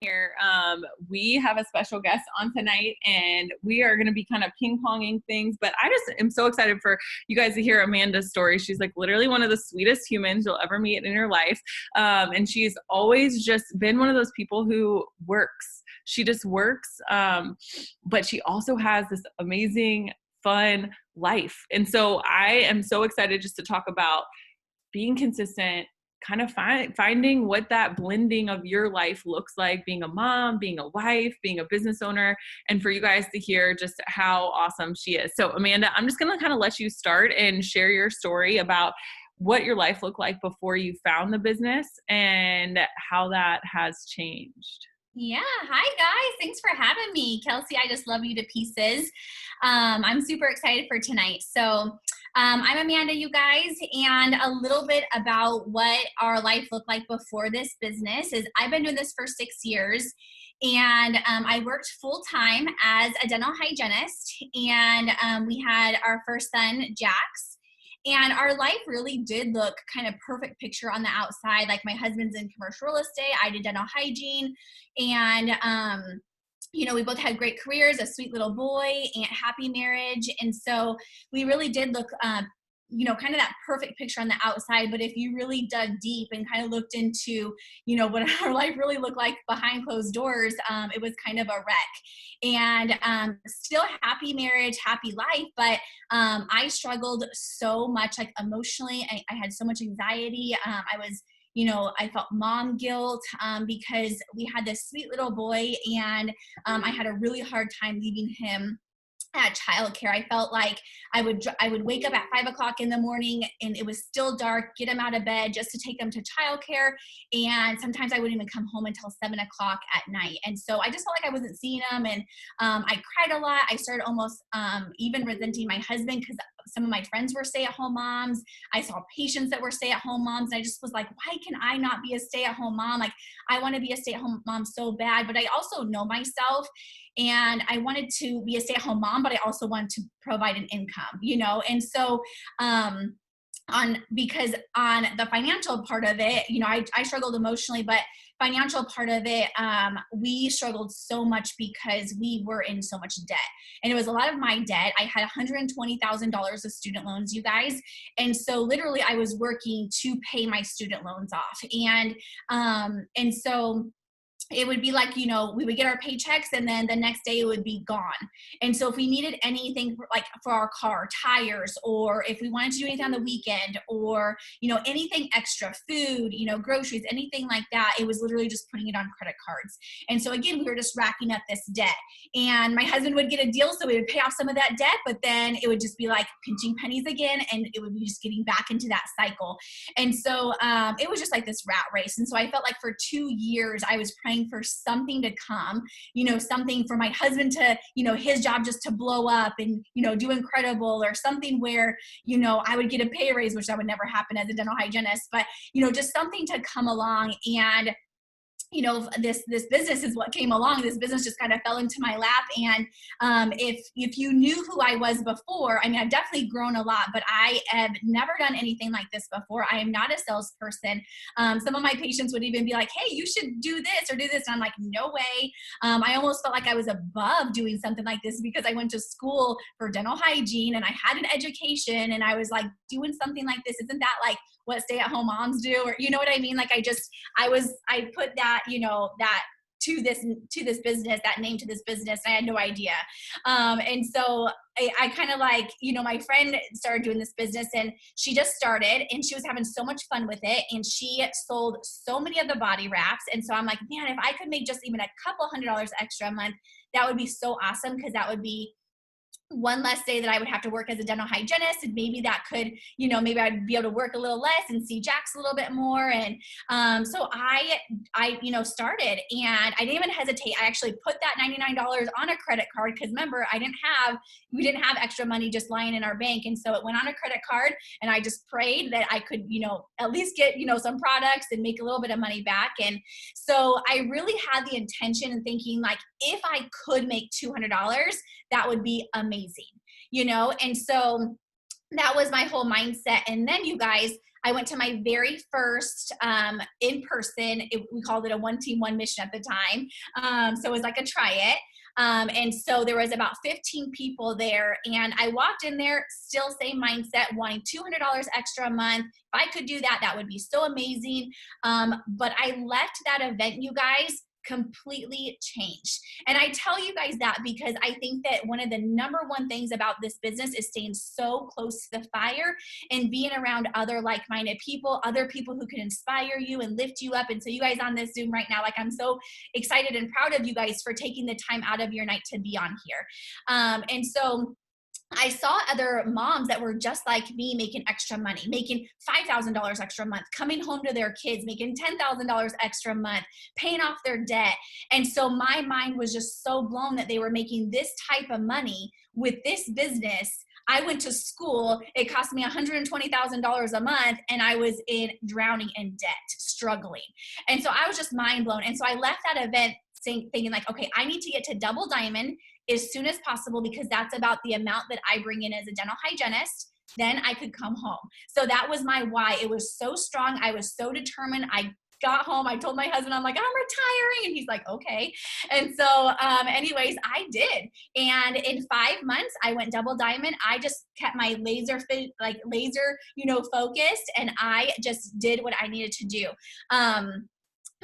here. We have a special guest on tonight, and we are going to be kind of ping-ponging things, but I just am so excited for you guys to hear Amanda's story. She's like literally one of the sweetest humans you'll ever meet in your life. And she's always just been one of those people who works. She just works, but she also has this amazing, fun life. And so I am so excited just to talk about being consistent, kind of finding what that blending of your life looks like, being a mom, being a wife, being a business owner, and for you guys to hear just how awesome she is. So Amanda, I'm just going to kind of let you start and share your story about what your life looked like before you found the business and how that has changed. Yeah. Hi, guys. Thanks for having me. Kelsey, I just love you to pieces. I'm super excited for tonight. So I'm Amanda, you guys, and a little bit about what our life looked like before this business is I've been doing this for 6 years, and I worked full-time as a dental hygienist, and we had our first son, Jax. And our life really did look kind of perfect picture on the outside. Like my husband's in commercial real estate, I did dental hygiene, and we both had great careers, a sweet little boy, and happy marriage. And so we really did look, kind of that perfect picture on the outside. But if you really dug deep and kind of looked into, what our life really looked like behind closed doors, it was kind of a wreck. And still happy marriage, happy life. But I struggled so much, like emotionally. I had so much anxiety. I felt mom guilt because we had this sweet little boy, and I had a really hard time leaving him at childcare. I felt like I would wake up at 5:00 in the morning and it was still dark, get him out of bed just to take him to childcare. And sometimes I wouldn't even come home until 7:00 at night. And so I just felt like I wasn't seeing him. And I cried a lot. I started almost even resenting my husband because some of my friends were stay-at-home moms. I saw patients that were stay-at-home moms. And I just was like, why can I not be a stay-at-home mom? Like, I want to be a stay-at-home mom so bad, but I also know myself. And I wanted to be a stay-at-home mom, but I also wanted to provide an income, And so, because on the financial part of it, I struggled emotionally, but financial part of it, we struggled so much because we were in so much debt. And it was a lot of my debt. I had $120,000 of student loans, you guys. And so literally I was working to pay my student loans off. And so it would be like, we would get our paychecks and then the next day it would be gone. And so if we needed anything for our car, tires, or if we wanted to do anything on the weekend, or, anything extra, food, groceries, anything like that, it was literally just putting it on credit cards. And so again, we were just racking up this debt. And my husband would get a deal, so we would pay off some of that debt, but then it would just be like pinching pennies again, and it would be just getting back into that cycle. And so it was just like this rat race. And so I felt like for 2 years I was praying for something to come, something for my husband to, his job just to blow up and, do incredible, or something where, I would get a pay raise, which that would never happen as a dental hygienist, but, just something to come along. And this business is what came along. This business just kind of fell into my lap. And if you knew who I was before, I mean, I've definitely grown a lot, but I have never done anything like this before. I am not a salesperson. Some of my patients would even be like, hey, you should do this or do this. And I'm like, no way. I almost felt like I was above doing something like this because I went to school for dental hygiene and I had an education, and I was like, doing something like this, isn't that like what stay-at-home moms do? Or you know what I mean? Like I put that, that to this business, that name to this business, and I had no idea. And so I kind of like, my friend started doing this business, and she just started, and she was having so much fun with it, and she sold so many of the body wraps. And so I'm like, man, if I could make just even a couple $100 extra a month, that would be so awesome, because that would be one less day that I would have to work as a dental hygienist, and maybe that could, maybe I'd be able to work a little less and see Jax a little bit more. And so I started, and I didn't even hesitate. I actually put that $99 on a credit card, because remember, we didn't have extra money just lying in our bank. And so it went on a credit card, and I just prayed that I could, at least get, some products and make a little bit of money back. And so I really had the intention and thinking, like, if I could make $200, that would be amazing, And so that was my whole mindset. And then, you guys, I went to my very first in-person, we called it a one team, one mission at the time. So it was like a try it. And so there was about 15 people there, and I walked in there, still same mindset, wanting $200 extra a month. If I could do that, that would be so amazing. But I left that event, you guys, completely changed. And I tell you guys that because I think that one of the number one things about this business is staying so close to the fire and being around other like-minded people, other people who can inspire you and lift you up. And so you guys on this Zoom right now, like, I'm so excited and proud of you guys for taking the time out of your night to be on here. And so I saw other moms that were just like me, making extra money, making $5,000 extra a month, coming home to their kids, making $10,000 extra a month, paying off their debt. And so my mind was just so blown that they were making this type of money with this business. I went to school, it cost me $120,000 a month, and I was drowning in debt, struggling. And so I was just mind blown. And so I left that event thinking like, okay, I need to get to double diamond as soon as possible, because that's about the amount that I bring in as a dental hygienist. Then I could come home. So that was my why. It was so strong. I was so determined. I got home. I told my husband, I'm like, I'm retiring. And he's like, okay. And so anyways, I did. And in 5 months, I went double diamond. I just kept my laser, focused. And I just did what I needed to do.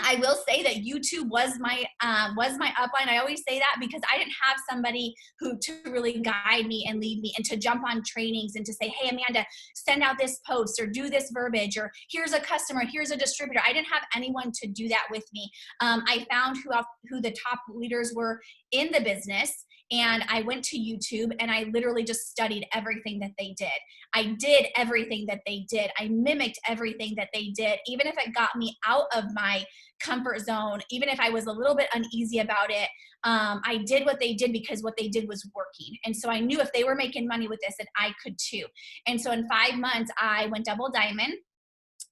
I will say that YouTube was my upline. I always say that because I didn't have somebody to really guide me and lead me and to jump on trainings and to say, hey, Amanda, send out this post or do this verbiage, or here's a customer, here's a distributor. I didn't have anyone to do that with me. I found who the top leaders were in the business. And I went to YouTube and I literally just studied everything that they did. I did everything that they did. I mimicked everything that they did, even if it got me out of my comfort zone, even if I was a little bit uneasy about it. I did what they did because what they did was working. And so I knew if they were making money with this, that I could too. And so in 5 months, I went double diamond.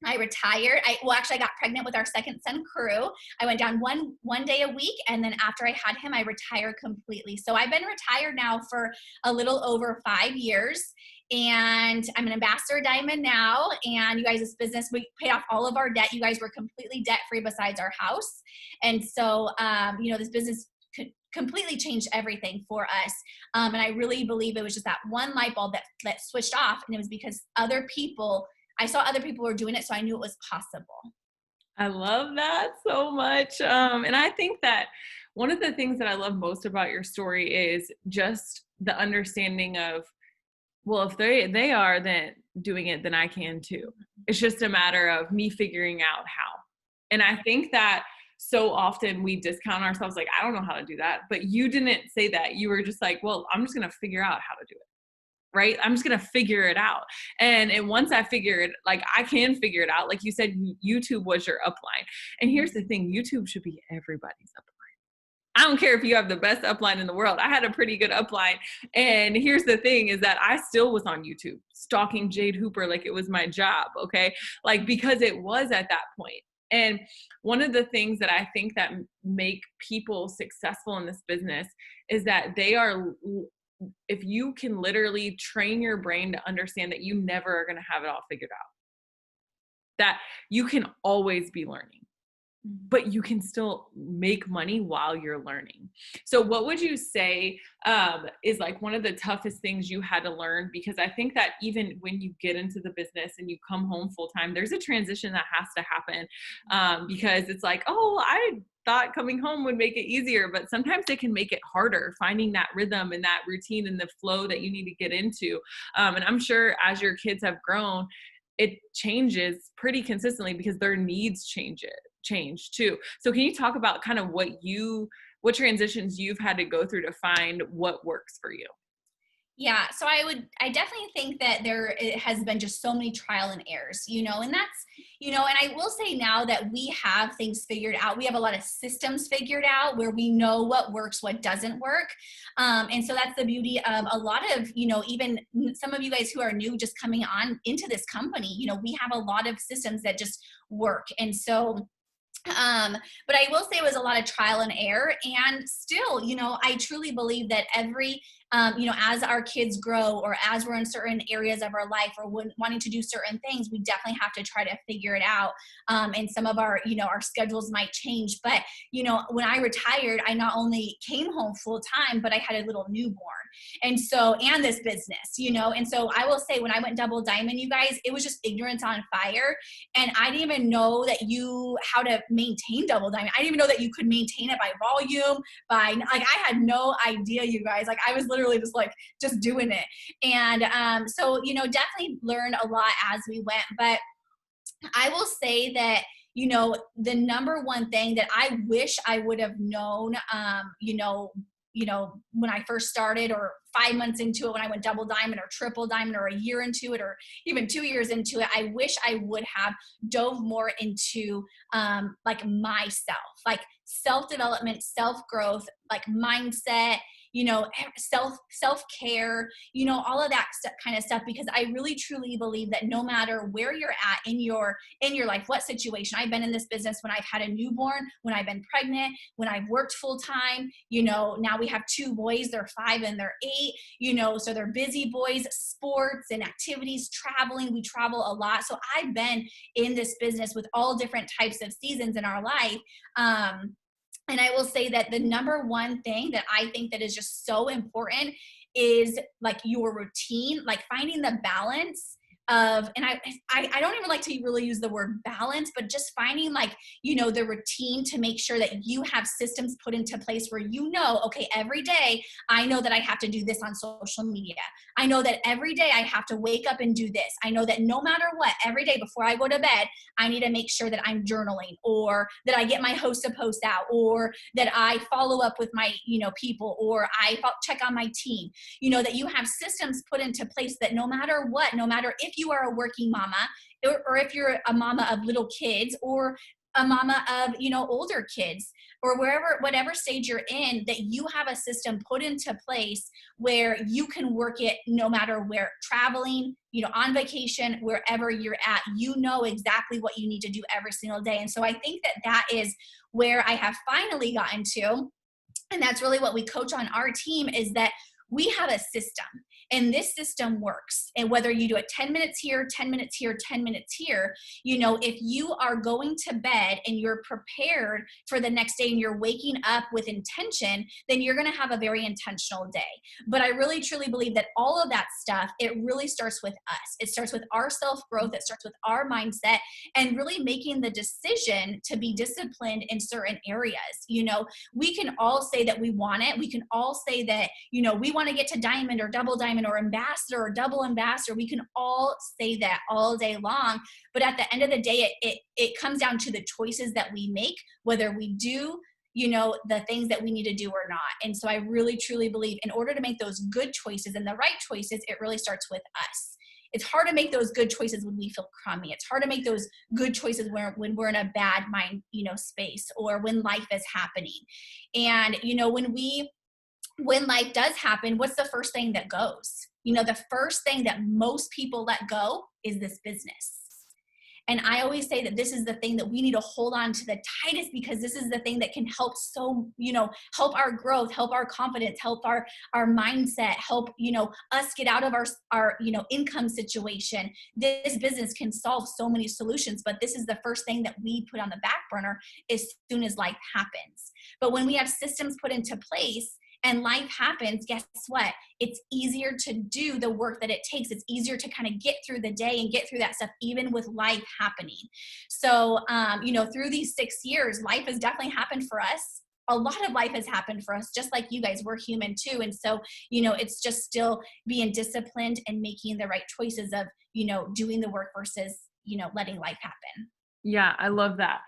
I retired. I got pregnant with our second son, Crew. I went down one day a week. And then after I had him, I retired completely. So I've been retired now for a little over 5 years. And I'm an ambassador diamond now. And you guys, this business, we paid off all of our debt. You guys were completely debt-free besides our house. And so, this business completely changed everything for us. And I really believe it was just that one light bulb that switched off. And it was because I saw other people were doing it, so I knew it was possible. I love that so much. And I think that one of the things that I love most about your story is just the understanding of, well, if they are then doing it, then I can too. It's just a matter of me figuring out how. And I think that so often we discount ourselves, like, I don't know how to do that. But you didn't say that. You were just like, well, I'm just going to figure out how to do it. Right? I'm just going to figure it out. And once I figure it, like, I can figure it out. Like you said, YouTube was your upline. And here's the thing, YouTube should be everybody's upline. I don't care if you have the best upline in the world. I had a pretty good upline. And here's the thing is that I still was on YouTube stalking Jade Hooper like it was my job. Okay. Like, because it was at that point. And one of the things that I think that make people successful in this business is that if you can literally train your brain to understand that you never are going to have it all figured out, that you can always be learning, but you can still make money while you're learning. So what would you say is like one of the toughest things you had to learn? Because I think that even when you get into the business and you come home full time, there's a transition that has to happen because it's like, oh, I thought coming home would make it easier, but sometimes it can make it harder, finding that rhythm and that routine and the flow that you need to get into. And I'm sure as your kids have grown, it changes pretty consistently because their needs change too. So can you talk about kind of what transitions you've had to go through to find what works for you? Yeah, so I definitely think that it has been just so many trial and errors, and that's, and I will say now that we have things figured out. We have a lot of systems figured out where we know what works, what doesn't work. And so that's the beauty of a lot of, even some of you guys who are new, just coming on into this company, we have a lot of systems that just work. And so But I will say it was a lot of trial and error. And still, I truly believe that as our kids grow or as we're in certain areas of our life or wanting to do certain things, we definitely have to try to figure it out. And some of our schedules might change. But, when I retired, I not only came home full time, but I had a little newborn. And this business, and so I will say when I went double diamond, you guys, it was just ignorance on fire. And I didn't even know how to maintain double diamond. I didn't even know that you could maintain it by volume, I had no idea, you guys. Like I was literally just doing it. And so, definitely learned a lot as we went. But I will say that, the number one thing that I wish I would have known, when I first started, or 5 months into it, when I went double diamond or triple diamond, or a year into it, or even 2 years into it, I wish I would have dove more into myself, like self-development, self-growth, like mindset, self-care, all of that kind of stuff, because I really truly believe that no matter where you're at in your life, what situation. I've been in this business when I've had a newborn, when I've been pregnant, when I've worked full time, now we have 2 boys, they're 5 and they're 8, so they're busy boys, sports and activities, traveling, we travel a lot. So I've been in this business with all different types of seasons in our life. And I will say that the number one thing that I think that is just so important is like your routine, like finding the balance of, and I don't even like to really use the word balance, but just finding the routine to make sure that you have systems put into place where, okay, every day I know that I have to do this on social media. I know that every day I have to wake up and do this. I know that no matter what, every day before I go to bed, I need to make sure that I'm journaling, or that I get my host to post out, or that I follow up with my, people, or I check on my team, that you have systems put into place that no matter what, no matter if you are a working mama, or if you're a mama of little kids, or a mama of, older kids, or whatever stage you're in, that you have a system put into place where you can work it no matter where, traveling, on vacation, wherever you're at, exactly what you need to do every single day. And so I think that is where I have finally gotten to. And that's really what we coach on our team, is that we have a system, and this system works. And whether you do it 10 minutes here, 10 minutes here, 10 minutes here, if you are going to bed and you're prepared for the next day and you're waking up with intention, then you're going to have a very intentional day. But I really truly believe that all of that stuff, it really starts with us. It starts with our self-growth. It starts with our mindset, and really making the decision to be disciplined in certain areas. We can all say that we want it. We can all say that, we want to get to diamond or double diamond or ambassador or double ambassador. We can all say that all day long. But at the end of the day, it comes down to the choices that we make, whether we do, the things that we need to do or not. And so I really, truly believe in order to make those good choices and the right choices, it really starts with us. It's hard to make those good choices when we feel crummy. It's hard to make those good choices when we're in a bad mind, space, or when life is happening. And, when life does happen, what's the first thing that goes? The first thing that most people let go is this business. And I always say that this is the thing that we need to hold on to the tightest, because this is the thing that can help help our growth, help our confidence, help our mindset, help, us get out of our income situation. This business can solve so many solutions, but this is the first thing that we put on the back burner as soon as life happens. But when we have systems put into place, and life happens, guess what? It's easier to do the work that it takes. It's easier to kind of get through the day and get through that stuff, even with life happening. So, through these 6 years, life has definitely happened for us. A lot of life has happened for us, just like you guys. We're human too. And so, it's just still being disciplined and making the right choices of, doing the work versus, letting life happen. Yeah, I love that.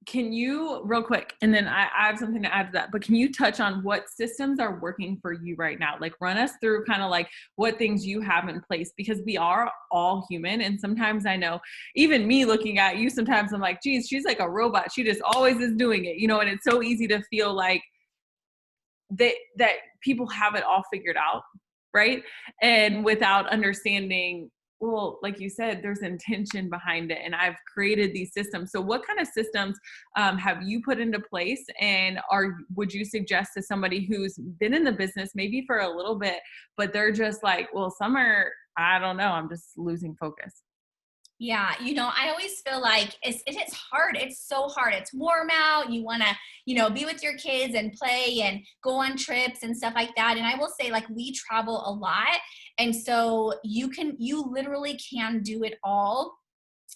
Can you, real quick, and then I have something to add to that, but can you touch on what systems are working for you right now? Like run us through kind of like what things you have in place, because we are all human. And sometimes I know even me looking at you, sometimes I'm like, geez, she's like a robot. She just always is doing it, and it's so easy to feel like that people have it all figured out. Right. And without understanding well, like you said, there's intention behind it, and I've created these systems. So what kind of systems have you put into place, and would you suggest to somebody who's been in the business maybe for a little bit, but they're just like, well, I don't know, I'm just losing focus? Yeah, I always feel like it's hard. It's so hard. It's warm out. You want to, be with your kids and play and go on trips and stuff like that. And I will say, like, we travel a lot. And so you literally can do it all.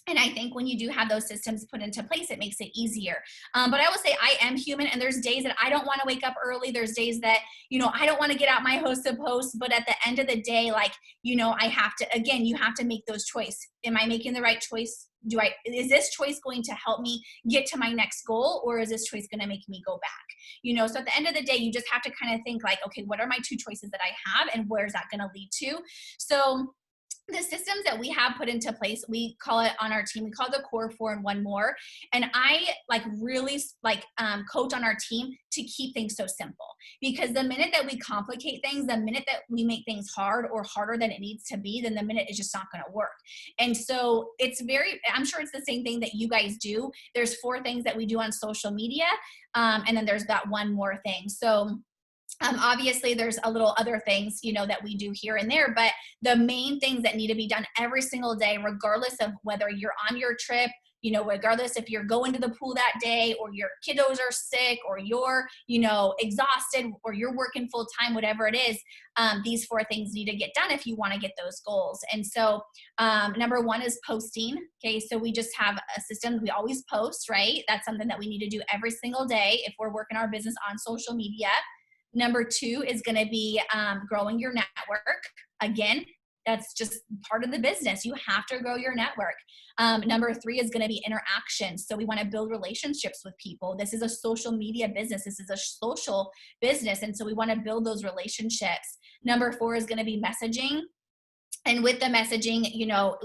And I think when you do have those systems put into place, it makes it easier. But I will say I am human, and there's days that I don't want to wake up early. There's days that, I don't want to get out my host to post. But at the end of the day, like, I have to, again, you have to make those choices. Am I making the right choice? Is this choice going to help me get to my next goal, or is this choice going to make me go back? So at the end of the day, you just have to kind of think like, okay, what are my two choices that I have, and where's that going to lead to? So the systems that we have put into place, we call it on our team, we call it the core 4 and 1 more. And I really coach on our team to keep things so simple, because the minute that we complicate things, the minute that we make things hard or harder than it needs to be, then the minute it's just not going to work. And so I'm sure it's the same thing that you guys do. There's 4 things that we do on social media. And then there's that one more thing. So obviously there's a little other things, that we do here and there, but the main things that need to be done every single day, regardless of whether you're on your trip, regardless if you're going to the pool that day, or your kiddos are sick, or you're, exhausted, or you're working full time, whatever it is, these 4 things need to get done if you want to get those goals. And so number 1 is posting. Okay. So we just have a system. We always post, right? That's something that we need to do every single day if we're working our business on social media. Number 2 is going to be growing your network. Again, that's just part of the business. You have to grow your network. Number 3 is going to be interaction. So we want to build relationships with people. This is a social media business. This is a social business. And so we want to build those relationships. Number 4 is going to be messaging. And with the messaging,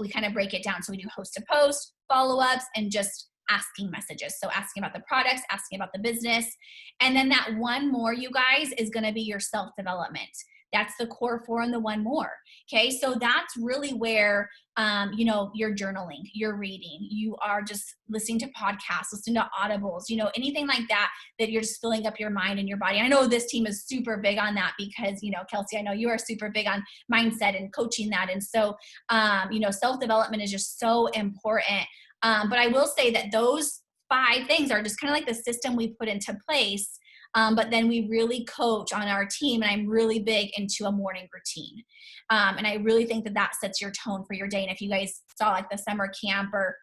we kind of break it down. So we do host to post, follow-ups, and just asking messages. So asking about the products, asking about the business. And then that 1 more, you guys, is going to be your self-development. That's the core 4 and the 1 more. Okay. So that's really where, you're journaling, you're reading, you are just listening to podcasts, listening to audibles, anything like that, that you're just filling up your mind and your body. I know this team is super big on that because, Kelsey, I know you are super big on mindset and coaching that. And so, self-development is just so important. But I will say that those 5 things are just kind of like the system we put into place. But then we really coach on our team, and I'm really big into a morning routine. And I really think that sets your tone for your day. And if you guys saw like the summer camp or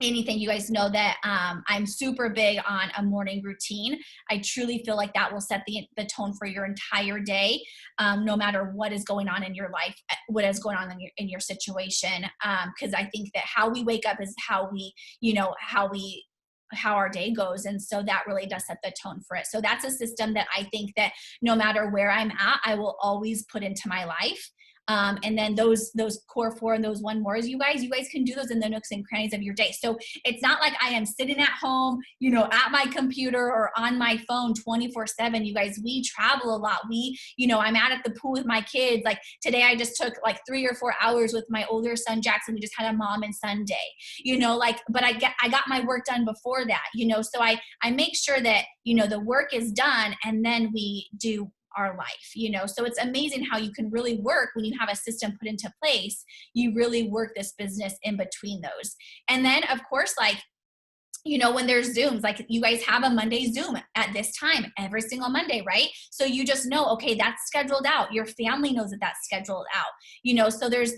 anything, you guys know that I'm super big on a morning routine. I truly feel like that will set the tone for your entire day, no matter what is going on in your life, what is going on in your situation. Because I think that how we wake up is how our day goes. And so that really does set the tone for it. So that's a system that I think that no matter where I'm at, I will always put into my life. And then those core 4 and those 1 more, you guys can do those in the nooks and crannies of your day. So it's not like I am sitting at home, at my computer or on my phone 24/7. You guys, we travel a lot. I'm out at the pool with my kids. Like today, I just took like 3 or 4 hours with my older son, Jackson. We just had a mom and son day, but I got my work done before that, so I make sure that, the work is done, and then we do our life. So it's amazing how you can really work when you have a system put into place. You really work this business in between those. And then of course, when there's Zooms, like you guys have a Monday Zoom at this time every single Monday, right? So you just know, okay, that's scheduled out. Your family knows that that's scheduled out, so there's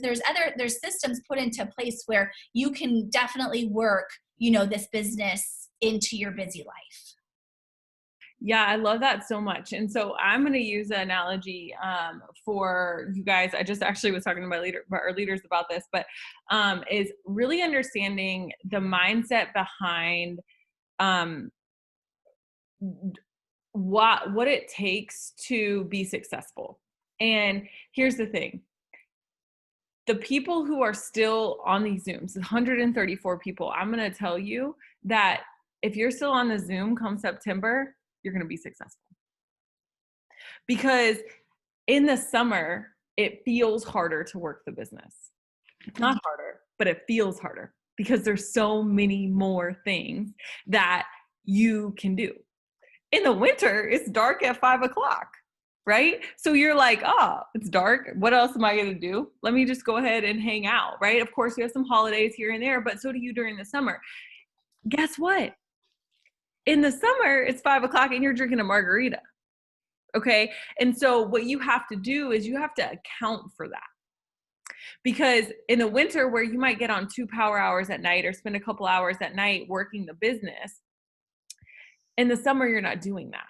systems put into place where you can definitely work, this business into your busy life. Yeah, I love that so much. And so I'm going to use an analogy for you guys. I just actually was talking to our leaders about this, but is really understanding the mindset behind what it takes to be successful. And here's the thing. The people who are still on these Zooms, 134 people, I'm going to tell you that if you're still on the Zoom come September, you're going to be successful. Because in the summer, it feels harder to work the business. It's not harder, but it feels harder because there's so many more things that you can do. In the winter, it's dark at 5 o'clock, right? So you're like, oh, it's dark. What else am I going to do? Let me just go ahead and hang out, right? Of course, we have some holidays here and there, but so do you during the summer. Guess what? In the summer, it's 5 o'clock and you're drinking a margarita. Okay. And so what you have to do is you have to account for that. Because in the winter, where you might get on 2 power hours at night or spend a couple hours at night working the business, in the summer, you're not doing that.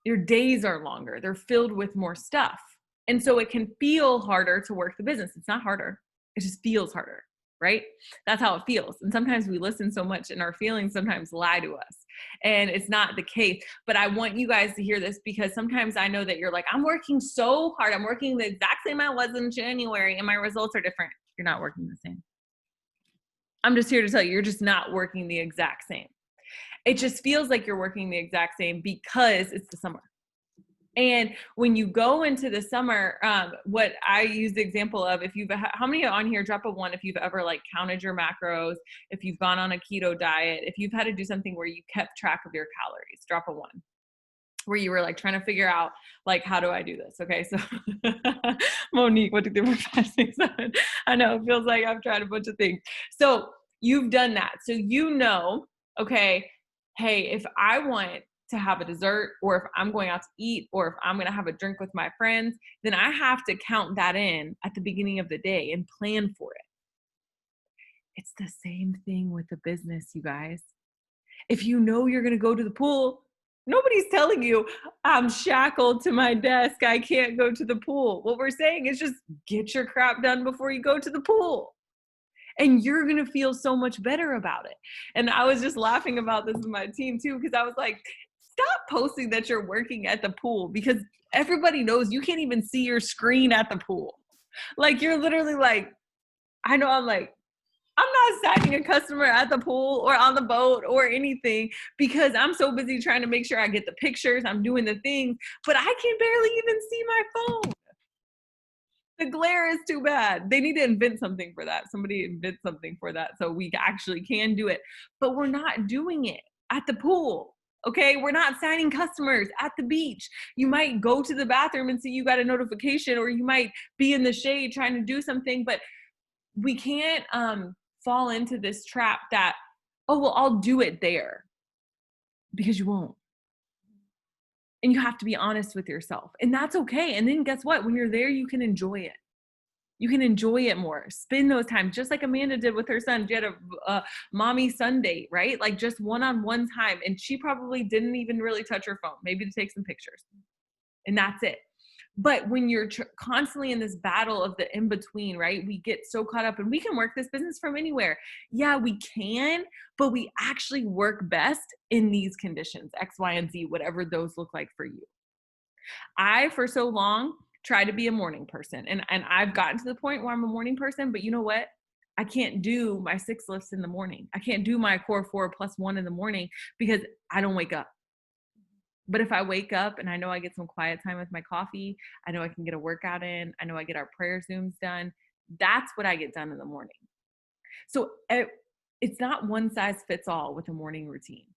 Your days are longer. They're filled with more stuff. And so it can feel harder to work the business. It's not harder. It just feels harder, right? That's how it feels. And sometimes we listen so much and our feelings sometimes lie to us. And it's not the case. But I want you guys to hear this because sometimes I know that you're like, I'm working so hard. I'm working the exact same I was in January and my results are different. You're not working the same. I'm just here to tell you, you're just not working the exact same. It just feels like you're working the exact same because it's the summer. And when you go into the summer, what I use the example of, how many on here, drop a 1 if you've ever like counted your macros, if you've gone on a keto diet, if you've had to do something where you kept track of your calories, drop a 1. Where you were like trying to figure out like, how do I do this? Okay. So Monique, 1, 2, 3, 4, 5, 6, 7. I know it feels like I've tried a bunch of things. So you've done that. So you know, okay, hey, if I want to have a dessert or if I'm going out to eat or if I'm going to have a drink with my friends, then I have to count that in at the beginning of the day and plan for it. It's the same thing with the business, you guys. If you know you're going to go to the pool, nobody's telling you I'm shackled to my desk. I can't go to the pool. What we're saying is just get your crap done before you go to the pool. And you're going to feel so much better about it. And I was just laughing about this with my team too, because I was like, stop posting that you're working at the pool because everybody knows you can't even see your screen at the pool. Like you're literally like, I know I'm like, I'm not signing a customer at the pool or on the boat or anything because I'm so busy trying to make sure I get the pictures. I'm doing the things, but I can barely even see my phone. The glare is too bad. They need to invent something for that. Somebody invent something for that so we actually can do it. But we're not doing it at the pool. Okay, we're not signing customers at the beach. You might go to the bathroom and see you got a notification, or you might be in the shade trying to do something, but we can't fall into this trap that, oh, well, I'll do it there, because you won't. And you have to be honest with yourself, and that's okay. And then guess what? When you're there, you can enjoy it. You can enjoy it more. Spend those times, just like Amanda did with her son. She had a mommy son date, right? Like just one-on-one time. And she probably didn't even really touch her phone, maybe to take some pictures. And that's it. But when you're constantly in this battle of the in-between, right? We get so caught up, and we can work this business from anywhere. Yeah, we can, but we actually work best in these conditions, X, Y, and Z, whatever those look like for you. I, for so long, try to be a morning person. And I've gotten to the point where I'm a morning person, but you know what? I can't do my 6 lifts in the morning. I can't do my core 4 + 1 in the morning because I don't wake up. But if I wake up and I know I get some quiet time with my coffee, I know I can get a workout in, I know I get our prayer Zooms done, that's what I get done in the morning. So it's not one size fits all with a morning routine.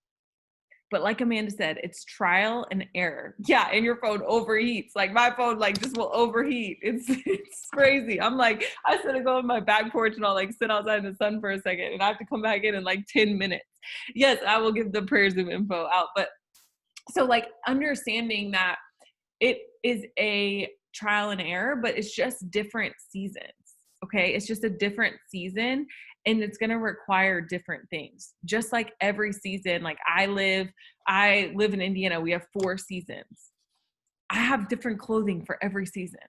But like Amanda said, it's trial and error. Yeah, and your phone overheats. Like my phone like just will overheat. It's crazy. I'm like, I sit and go on my back porch and I'll like sit outside in the sun for a second and I have to come back in like 10 minutes. Yes, I will give the prayer Zoom info out. But so like understanding that it is a trial and error, but it's just different seasons. Okay. It's just a different season. And it's going to require different things. Just like every season, like I live in Indiana. We have 4 seasons. I have different clothing for every season,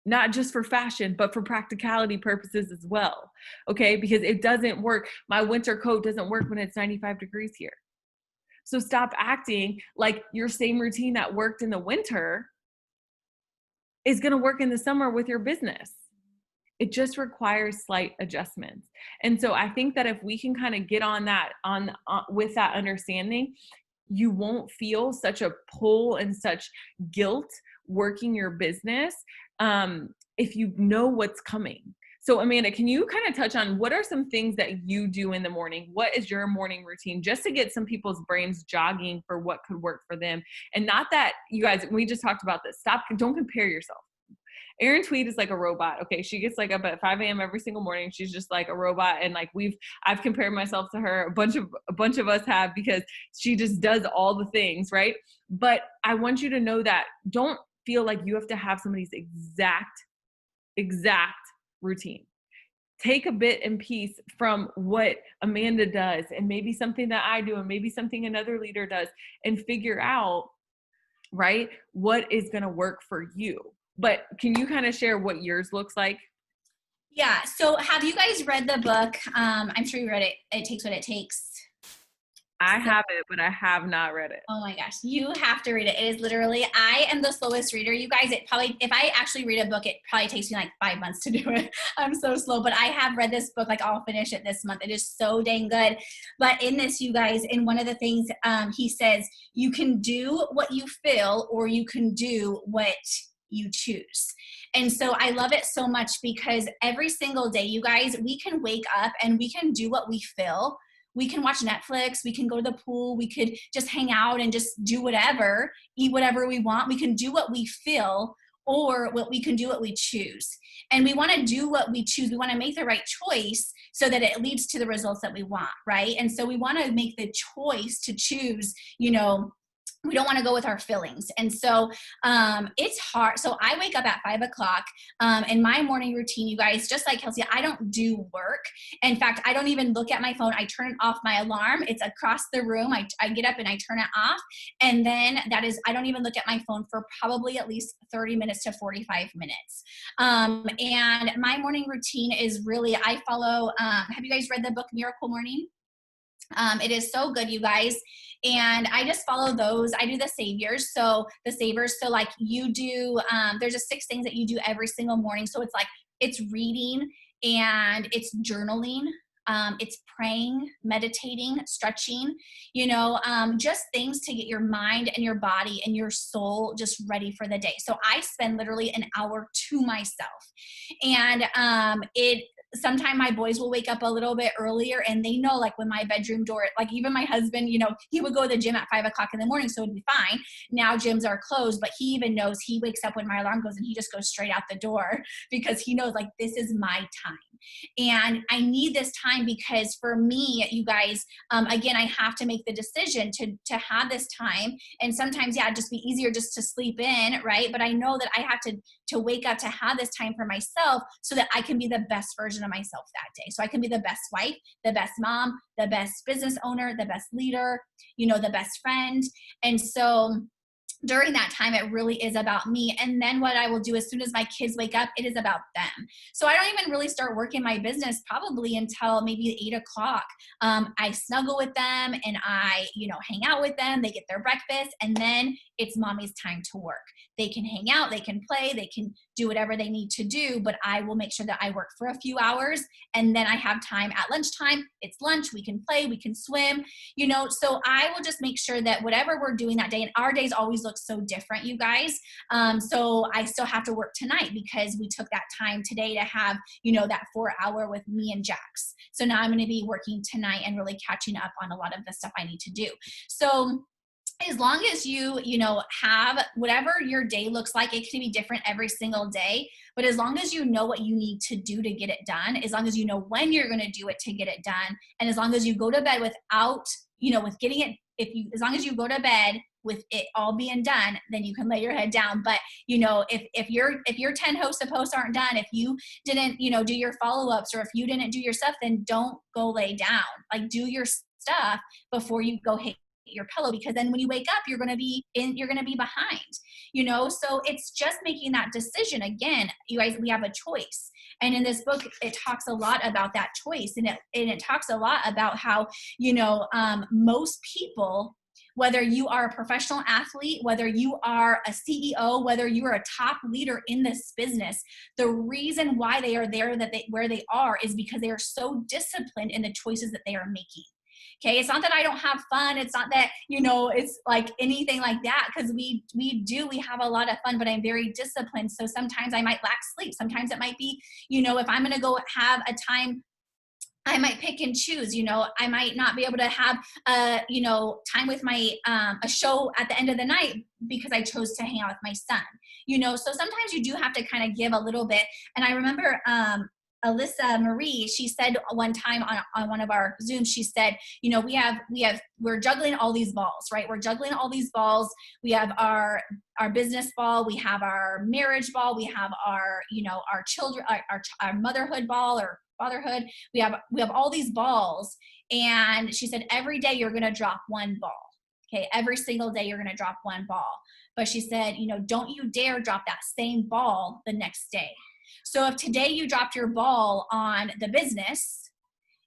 not just for fashion, but for practicality purposes as well. Okay. Because it doesn't work. My winter coat doesn't work when it's 95 degrees here. So stop acting like your same routine that worked in the winter is going to work in the summer with your business. It just requires slight adjustments. And so I think that if we can kind of get on that, with that understanding, you won't feel such a pull and such guilt working your business if you know what's coming. So Amanda, can you kind of touch on what are some things that you do in the morning? What is your morning routine just to get some people's brains jogging for what could work for them? And not that you guys, we just talked about this. Don't compare yourself. Erin Tweed is like a robot. Okay. She gets like up at 5 a.m. every single morning. She's just like a robot. And like I've compared myself to her. A bunch of us have, because she just does all the things. Right. But I want you to know that don't feel like you have to have somebody's exact routine. Take a bit and piece from what Amanda does, and maybe something that I do, and maybe something another leader does, and figure out, right, what is going to work for you. But can you kind of share what yours looks like? Yeah. So have you guys read the book? I'm sure you read it. It Takes What It Takes. I have it, but I have not read it. Oh my gosh, you have to read it. It is literally, I am the slowest reader, you guys. It probably, if I actually read a book, it probably takes me like 5 months to do it. I'm so slow, but I have read this book, like I'll finish it this month. It is so dang good. But in this, you guys, in one of the things he says, you can do what you feel, or you can do what you choose. And so I love it so much, because every single day, you guys, we can wake up and we can do what we feel. We can watch Netflix, we can go to the pool, we could just hang out and just do whatever, eat whatever we want. We can do what we feel, or we can do what we choose. And we want to do what we choose. We want to make the right choice so that it leads to the results that we want, right? And so we want to make the choice to choose, we don't want to go with our feelings. And so it's hard. So I wake up at 5 o'clock and my morning routine, you guys, just like Kelsey, I don't do work. In fact, I don't even look at my phone. I turn off my alarm. It's across the room. I get up and I turn it off. And then I don't even look at my phone for probably at least 30 minutes to 45 minutes. And my morning routine is really, I follow, have you guys read the book Miracle Morning? It is so good, you guys. And I just follow those. I do the saviors. So like you do, there's just 6 things that you do every single morning. So it's reading, and it's journaling. It's praying, meditating, stretching, just things to get your mind and your body and your soul just ready for the day. So I spend literally an hour to myself. And sometimes my boys will wake up a little bit earlier, and they know, like when my bedroom door, like even my husband, he would go to the gym at 5 o'clock in the morning. So it'd be fine. Now gyms are closed, but he even knows, he wakes up when my alarm goes and he just goes straight out the door, because he knows, like, this is my time. And I need this time, because for me, you guys, again, I have to make the decision to have this time. And sometimes, yeah, it'd just be easier just to sleep in, right? But I know that I have to wake up to have this time for myself, so that I can be the best version of myself that day. So I can be the best wife, the best mom, the best business owner, the best leader, the best friend. And so during that time, it really is about me. And then what I will do as soon as my kids wake up, it is about them. So I don't even really start working my business probably until maybe 8 o'clock. I snuggle with them, and I, hang out with them. They get their breakfast, and then it's mommy's time to work. They can hang out, they can play, they can do whatever they need to do, but I will make sure that I work for a few hours, and then I have time at lunchtime. It's lunch, we can play, we can swim, so I will just make sure that whatever we're doing that day, and our days always look so different, you guys. So I still have to work tonight, because we took that time today to have, that 4-hour with me and Jax. So now I'm going to be working tonight and really catching up on a lot of the stuff I need to do. So as long as you have whatever your day looks like, it can be different every single day. But as long as you know what you need to do to get it done, as long as you know when you're going to do it to get it done, and as long as you go to bed without, with getting it, as long as you go to bed with it all being done, then you can lay your head down. But, if your 10 host to posts aren't done, if you didn't, do your follow-ups, or if you didn't do your stuff, then don't go lay down. Like, do your stuff before you go hit your pillow, because then when you wake up, you're going to be behind, so it's just making that decision. Again, you guys, we have a choice. And in this book, it talks a lot about that choice. And it talks a lot about how, most people, whether you are a professional athlete, whether you are a CEO, whether you are a top leader in this business, the reason why they are there, where they are, is because they are so disciplined in the choices that they are making. Okay. It's not that I don't have fun. It's not that, it's like anything like that. Cause we have a lot of fun, but I'm very disciplined. So sometimes I might lack sleep. Sometimes it might be, if I'm going to go have a time, I might pick and choose, I might not be able to have, time with my, a show at the end of the night because I chose to hang out with my son, so sometimes you do have to kind of give a little bit. And I remember, Alyssa Marie, she said one time on one of our Zooms, she said, we're juggling all these balls, right? We're juggling all these balls. We have our business ball, we have our marriage ball, we have our, our children, our motherhood ball or fatherhood. We have all these balls. And she said, every day you're going to drop one ball. Okay. Every single day you're going to drop one ball. But she said, don't you dare drop that same ball the next day. So if today you dropped your ball on the business,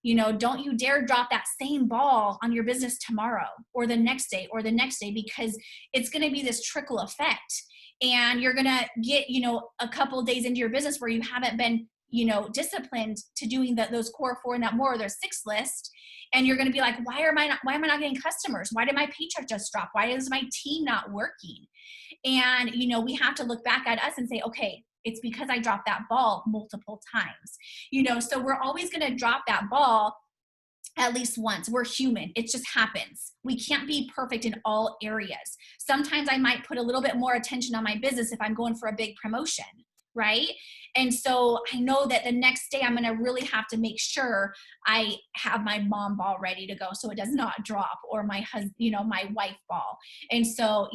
don't you dare drop that same ball on your business tomorrow or the next day or the next day, because it's going to be this trickle effect. And you're going to get, a couple days into your business where you haven't been, disciplined to doing those core 4 and that more, or their 6 list. And you're going to be like, why am I not getting customers? Why did my paycheck just drop? Why is my team not working? And, we have to look back at us and say, okay, it's because I dropped that ball multiple times, so we're always going to drop that ball at least once. We're human. It just happens. We can't be perfect in all areas. Sometimes I might put a little bit more attention on my business if I'm going for a big promotion, right? And so I know that the next day I'm going to really have to make sure I have my mom ball ready to go so it does not drop, or my husband, my wife ball. And so,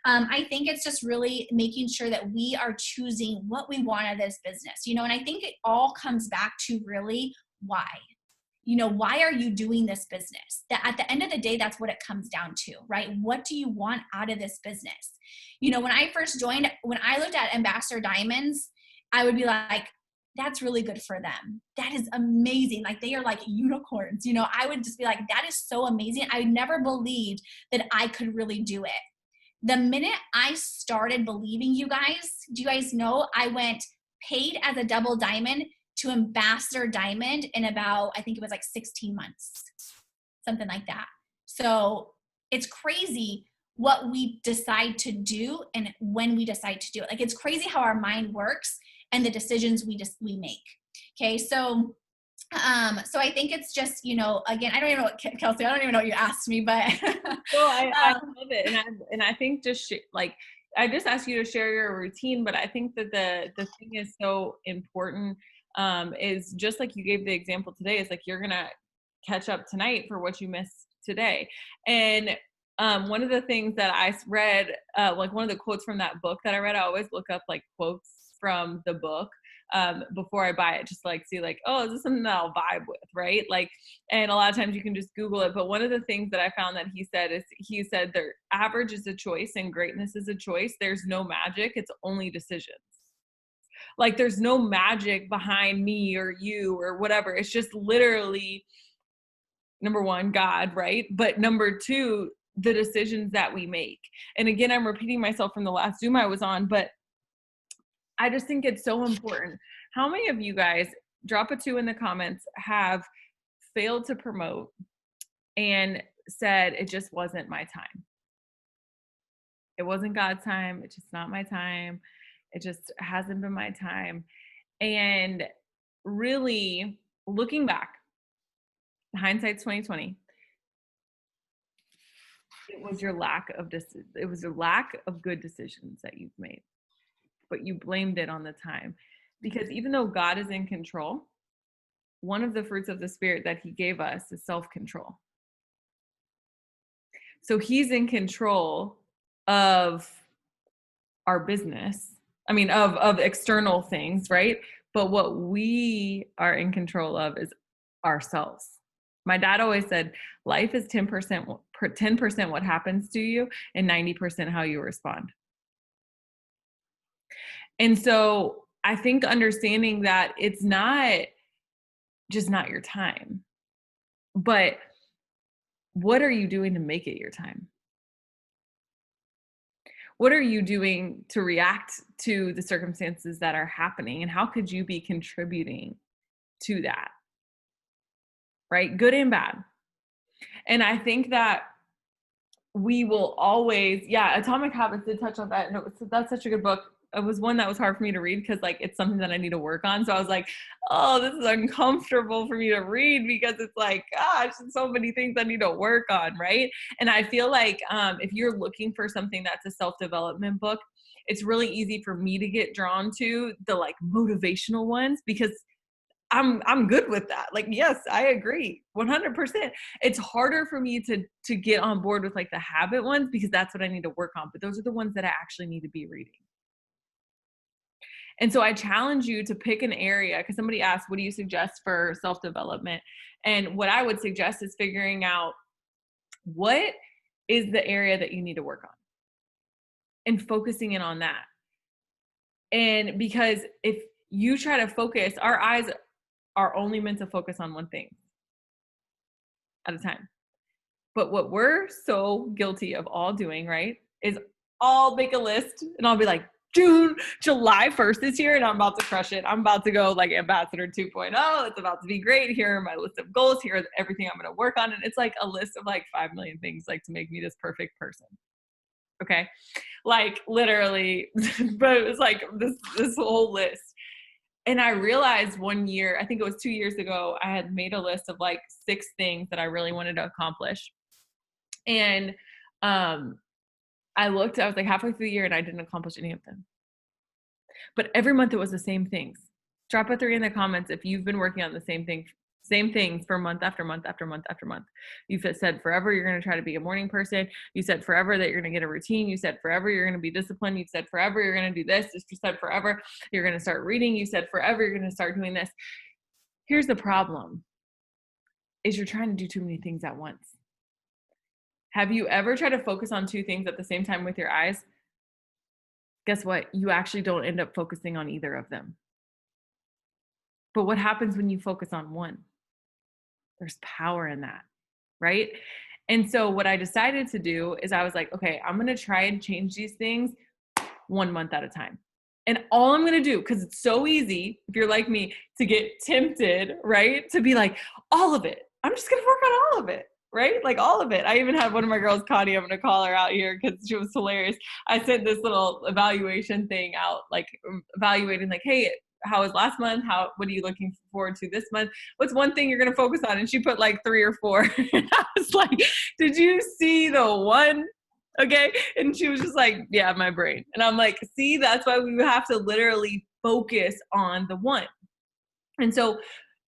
I think it's just really making sure that we are choosing what we want out of this business, and I think it all comes back to really why. Why are you doing this business? That at the end of the day, that's what it comes down to, right? What do you want out of this business? When I first joined, when I looked at Ambassador Diamonds, I would be like, that's really good for them. That is amazing. Like, they are like unicorns. I would just be like, that is so amazing. I never believed that I could really do it. The minute I started believing, you guys, do you guys know I went paid as a double diamond to Ambassador Diamond in about, I think it was like 16 months, something like that. So it's crazy what we decide to do and when we decide to do it. Like, it's crazy how our mind works and the decisions we make. Okay. So I think it's just, again, I don't even know what, Kelsey, I don't even know what you asked me, but. No, I love it. And I think just I just asked you to share your routine, but I think that the thing is so important, is just like you gave the example today, is like, you're going to catch up tonight for what you missed today. And one of the things that I read, like one of the quotes from that book that I read, I always look up like quotes from the book before I buy it, just to like see like, oh, is this something that I'll vibe with, right? Like, and a lot of times you can just Google it. But one of the things that I found that he said their average is a choice and greatness is a choice. There's no magic. It's only decisions. Like, there's no magic behind me or you or whatever. It's just literally, number one, God, right? But number two, the decisions that we make. And again, I'm repeating myself from the last Zoom I was on, but I just think it's so important. How many of you guys, drop a 2 in the comments, have failed to promote and said, it just wasn't my time? It wasn't God's time. It's just not my time. It just hasn't been my time. And really looking back, hindsight's 2020. It was your lack of good decisions that you've made, but you blamed it on the time. Because even though God is in control, one of the fruits of the Spirit that he gave us is self-control. So he's in control of our business. I mean, of external things, right? But what we are in control of is ourselves. My dad always said, life is 10% what happens to you and 90% how you respond. And so I think understanding that it's not just not your time, but what are you doing to make it your time? What are you doing to react to the circumstances that are happening? And how could you be contributing to that? Right? Good and bad. And I think that we will always, Atomic Habits did touch on that. And that's such a good book. It was one that was hard for me to read because like it's something that I need to work on. So I was like, oh, this is uncomfortable for me to read because it's like, gosh, so many things I need to work on, right? And I feel like if you're looking for something that's a self-development book, it's really easy for me to get drawn to the like motivational ones because I'm good with that. Like, yes, I agree 100%. It's harder for me to get on board with like the habit ones because that's what I need to work on. But those are the ones that I actually need to be reading. And so I challenge you to pick an area because somebody asked, what do you suggest for self-development? And what I would suggest is figuring out what is the area that you need to work on and focusing in on that. And because if you try to focus, our eyes are only meant to focus on one thing at a time. But what we're so guilty of all doing, right, is I'll make a list and I'll be like, July 1st this year, and I'm about to crush it. I'm about to go like Ambassador 2.0. It's about to be great. Here are my list of goals. Here are everything I'm going to work on. And it's like a list of like 5 million things like to make me this perfect person. Okay. Like literally, but it was like this whole list. And I realized one year, I think it was 2 years ago, I had made a list of like 6 things that I really wanted to accomplish. And I looked, I was like halfway through the year and I didn't accomplish any of them. But every month it was the same things. Drop a 3 in the comments if you've been working on the same things for month after month after month after month. You've said forever you're going to try to be a morning person. You said forever that you're going to get a routine. You said forever you're going to be disciplined. You said forever you're going to do this. You said forever you're going to start reading. You said forever you're going to start doing this. Here's the problem, is you're trying to do too many things at once. Have you ever tried to focus on 2 things at the same time with your eyes? Guess what? You actually don't end up focusing on either of them. But what happens when you focus on one? There's power in that, right? And so what I decided to do is I was like, okay, I'm going to try and change these things 1 month at a time. And all I'm going to do, because it's so easy, if you're like me, to get tempted, right? To be like, all of it. I'm just going to work on all of it, right? Like all of it. I even had one of my girls, Connie, I'm going to call her out here because she was hilarious. I sent this little evaluation thing out, like evaluating like, hey, how was last month? What are you looking forward to this month? What's one thing you're going to focus on? And she put like 3 or 4. And I was like, did you see the one? Okay. And she was just like, yeah, my brain. And I'm like, see, that's why we have to literally focus on the one. And so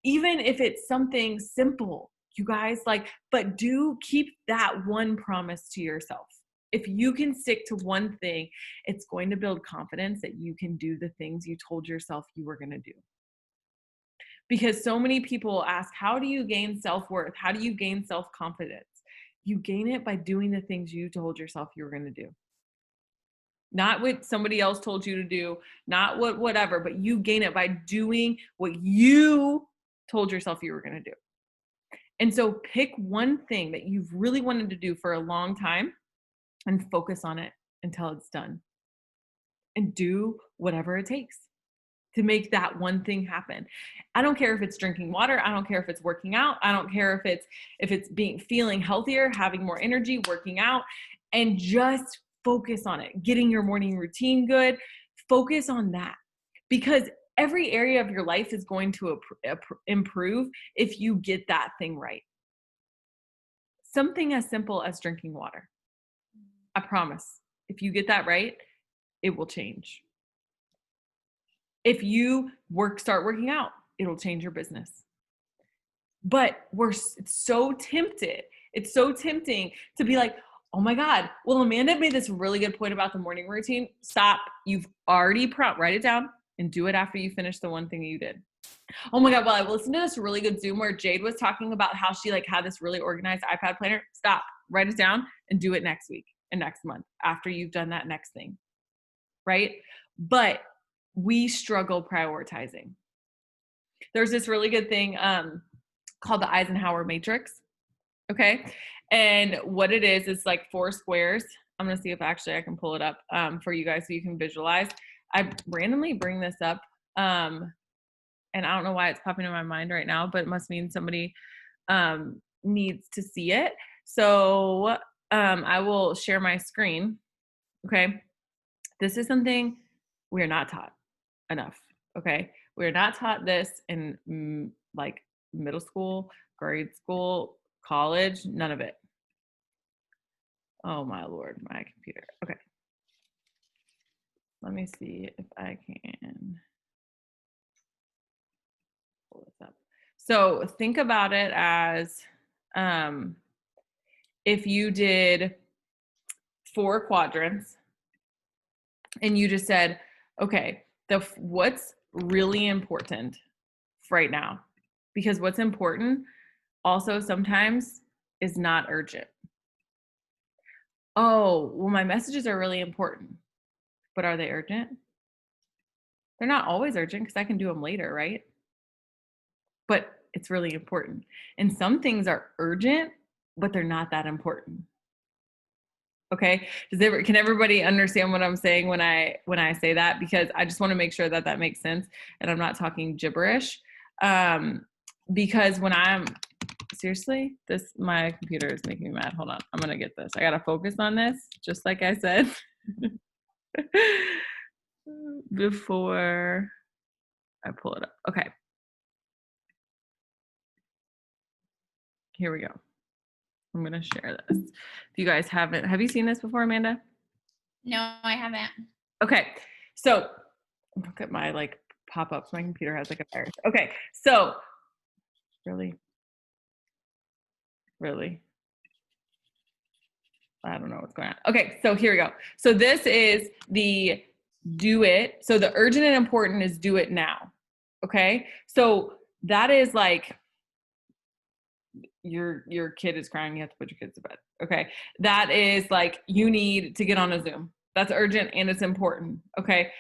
even if it's something simple, you guys, like, but do keep that one promise to yourself. If you can stick to one thing, it's going to build confidence that you can do the things you told yourself you were going to do. Because so many people ask, how do you gain self-worth? How do you gain self-confidence? You gain it by doing the things you told yourself you were going to do. Not what somebody else told you to do, not whatever, but you gain it by doing what you told yourself you were going to do. And so pick one thing that you've really wanted to do for a long time and focus on it until it's done. And do whatever it takes to make that one thing happen. I don't care if it's drinking water. I don't care if it's working out. I don't care if it's feeling healthier, having more energy, working out, and just focus on it. Getting your morning routine good. Focus on that, because every area of your life is going to improve if you get that thing right. Something as simple as drinking water. I promise, if you get that right, it will change. If you start working out, it'll change your business. But it's so tempting to be like, oh my God, well, Amanda made this really good point about the morning routine. Stop. You've already write it down and do it after you finish the one thing you did. Oh my God, well, I listened to this really good Zoom where Jade was talking about how she like had this really organized iPad planner. Stop, write it down and do it next week and next month after you've done that next thing, right? But we struggle prioritizing. There's this really good thing called the Eisenhower Matrix, okay? And what it is like 4 squares. I'm gonna see if actually I can pull it up for you guys so you can visualize. I randomly bring this up and I don't know why it's popping in my mind right now, but it must mean somebody needs to see it. So I will share my screen. Okay. This is something we're not taught enough. Okay. We're not taught this in like middle school, grade school, college, none of it. Oh my Lord, my computer. Okay. Let me see if I can pull this up. So think about it as if you did 4 quadrants and you just said, okay, what's really important right now? Because what's important also sometimes is not urgent. Oh, well, my messages are really important, but are they urgent? They're not always urgent because I can do them later, right? But it's really important. And some things are urgent, but they're not that important. Okay. Can everybody understand what I'm saying when I say that? Because I just want to make sure that that makes sense and I'm not talking gibberish. Because when seriously, my computer is making me mad. Hold on. I'm going to get this. I got to focus on this, just like I said before I pull it up. Okay. Here we go. I'm going to share this. If you guys have you seen this before, Amanda? No, I haven't. Okay. So look at my like pop-ups. My computer has like a virus. Okay. So really? I don't know what's going on. Okay. So here we go. So this is the do it. So the urgent and important is do it now. Okay. So that is like, your kid is crying, you have to put your kids to bed. Okay. That is like, you need to get on a Zoom. That's urgent and it's important. Okay.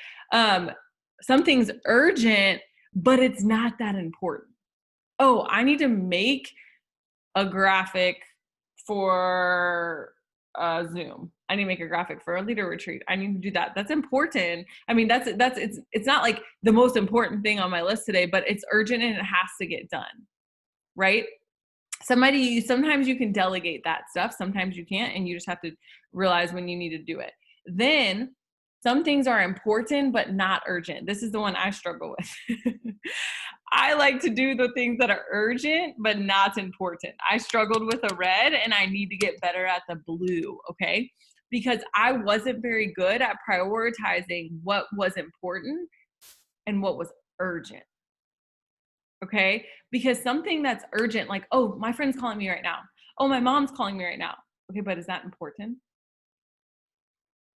Something's urgent, but it's not that important. Oh, I need to make a graphic for Zoom. I need to make a graphic for a leader retreat. I need to do that. That's important. I mean, it's not like the most important thing on my list today, but it's urgent and it has to get done. Right? Sometimes you can delegate that stuff, sometimes you can't, and you just have to realize when you need to do it. Then some things are important but not urgent. This is the one I struggle with. I like to do the things that are urgent but not important. I struggled with a red and I need to get better at the blue, okay? Because I wasn't very good at prioritizing what was important and what was urgent. Okay. Because something that's urgent, like, oh, my friend's calling me right now. Oh, my mom's calling me right now. Okay. But is that important?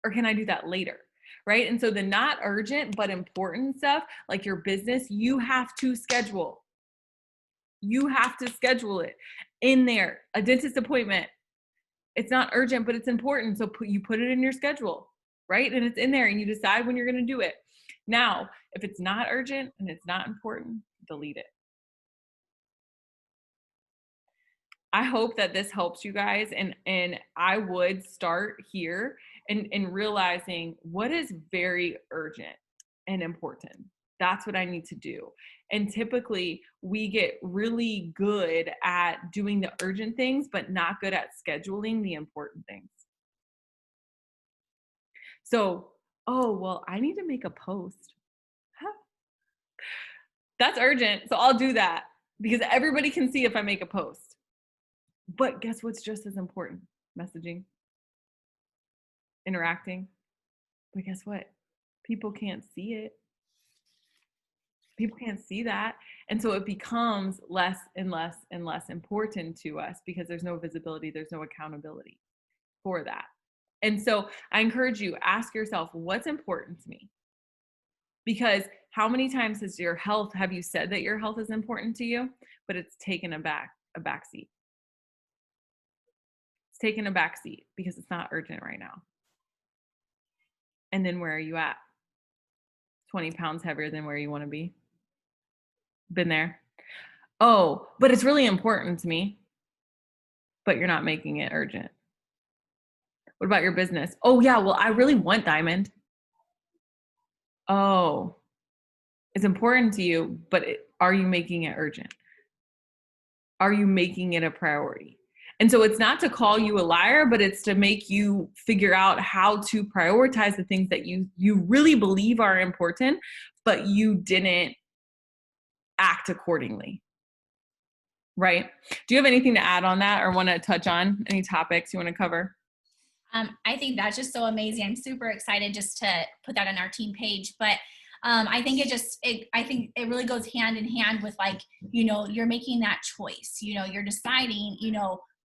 Or can I do that later? Right. And so the not urgent, but important stuff, like your business, you have to schedule. You have to schedule it in there. A dentist appointment. It's not urgent, but it's important. So you put it in your schedule, right? And it's in there and you decide when you're going to do it. Now, if it's not urgent and it's not important, delete it. I hope that this helps you guys, and I would start here and realizing what is very urgent and important. That's what I need to do. And typically we get really good at doing the urgent things, but not good at scheduling the important things. So, oh, well, I need to make a post. Huh. That's urgent. So I'll do that because everybody can see if I make a post. But guess what's just as important? Messaging, interacting. But guess what? People can't see it. People can't see that. And so it becomes less and less and less important to us because there's no visibility, there's no accountability for that. And so I encourage you, ask yourself, what's important to me? Because how many times have you said that your health is important to you, but it's taken a back seat? It's taken a back seat because it's not urgent right now. And then where are you at? 20 pounds heavier than where you want to be. Been there. Oh, but it's really important to me, but you're not making it urgent. What about your business? Oh yeah, well, I really want Diamond. Oh, it's important to you, but are you making it urgent? are you making it a priority? And so it's not to call you a liar, but it's to make you figure out how to prioritize the things that you really believe are important, but you didn't act accordingly. Right? Do you have anything to add on that or want to touch on any topics you want to cover? I think that's just so amazing. I'm super excited just to put that on our team page. But I think I think it really goes hand in hand with, like, you're making that choice. You're deciding.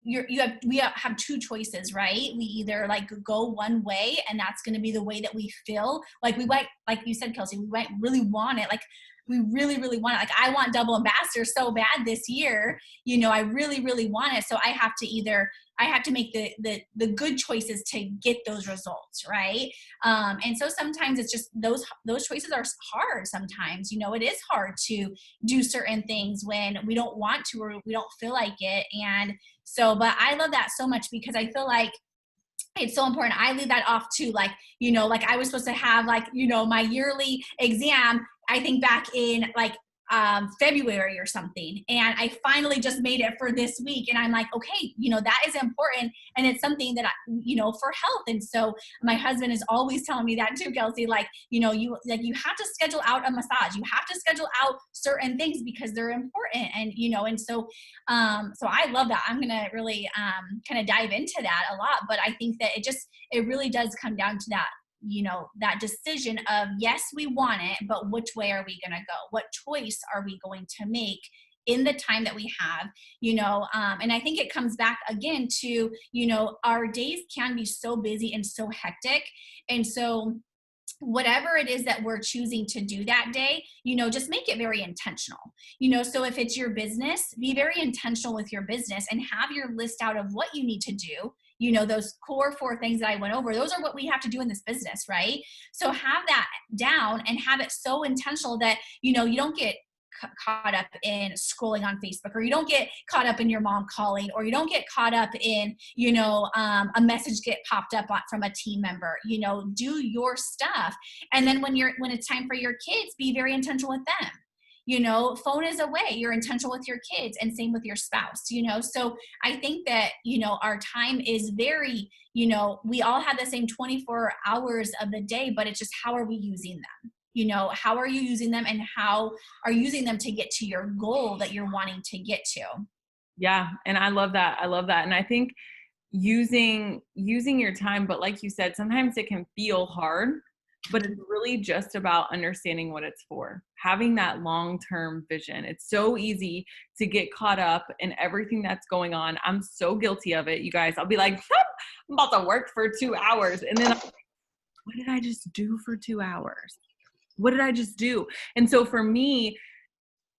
We have two choices, right? We either like go one way, and that's going to be the way that we feel. Like we might, like you said, Kelsey, we might really want it. Like we really, really want it. Like I want double ambassador so bad this year. I really, really want it. So I have to make the good choices to get those results, right? And so sometimes it's just those choices are hard. Sometimes, it is hard to do certain things when we don't want to or we don't feel like it. And so, but I love that so much because I feel like it's so important. I leave that off too. Like, like I was supposed to have like, my yearly exam, I think back in like February or something. And I finally just made it for this week. And I'm like, okay, that is important. And it's something that for health. And so my husband is always telling me that too, Kelsey, like, you have to schedule out a massage. You have to schedule out certain things because they're important. And, and so I love that. I'm going to really kind of dive into that a lot, but I think that it really does come down to that, that decision of, yes, we want it, but which way are we going to go? What choice are we going to make in the time that we have? And I think it comes back again to, our days can be so busy and so hectic. And so whatever it is that we're choosing to do that day, just make it very intentional. So if it's your business, be very intentional with your business and have your list out of what you need to do. Those core 4 things that I went over, those are what we have to do in this business, right? So have that down and have it so intentional that, you don't get caught up in scrolling on Facebook, or you don't get caught up in your mom calling, or you don't get caught up in, a message get popped up from a team member. Do your stuff. And then when it's time for your kids, be very intentional with them. Phone is away, you're intentional with your kids, and same with your spouse. So I think that, our time is very, we all have the same 24 hours of the day, but it's just how are we using them? How are you using them, and how are you using them to get to your goal that you're wanting to get to? Yeah. And I love that. And I think using your time, but like you said, sometimes it can feel hard, but it's really just about understanding what it's for, having that long-term vision. It's so easy to get caught up in everything that's going on. I'm so guilty of it, you guys. I'll be like, I'm about to work for 2 hours. And then I'm like, what did I just do for 2 hours? What did I just do? And so for me,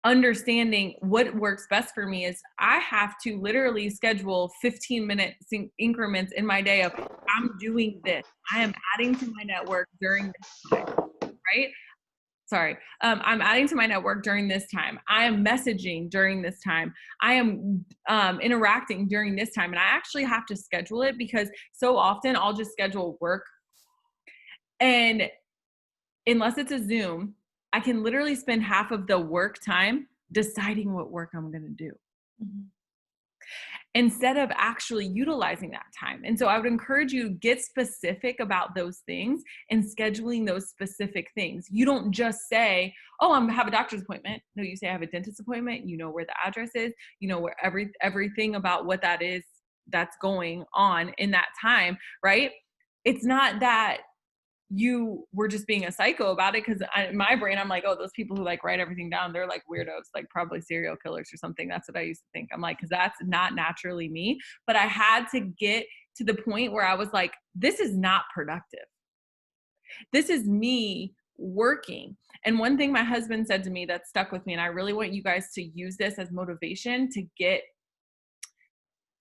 understanding what works best for me is I have to literally schedule 15-minute increments in my day of, I'm doing this. I am adding to my network during this time, right? Sorry. I'm adding to my network during this time. I am messaging during this time. I am interacting during this time. And I actually have to schedule it because so often I'll just schedule work, and unless it's a Zoom, I can literally spend half of the work time deciding what work I'm going to do, mm-hmm, instead of actually utilizing that time. And so I would encourage you to get specific about those things and scheduling those specific things. You don't just say, oh, I have a doctor's appointment. No, you say I have a dentist appointment. You know where the address is. You know where everything about what that is that's going on in that time, right? It's not that you were just being a psycho about it, because in my brain I'm like, oh, those people who like write everything down, they're like weirdos, like probably serial killers or something. That's what I used to think. I'm like, because that's not naturally me. But I had to get to the point where I was like, this is not productive. This is me working. And one thing my husband said to me that stuck with me, and I really want you guys to use this as motivation to get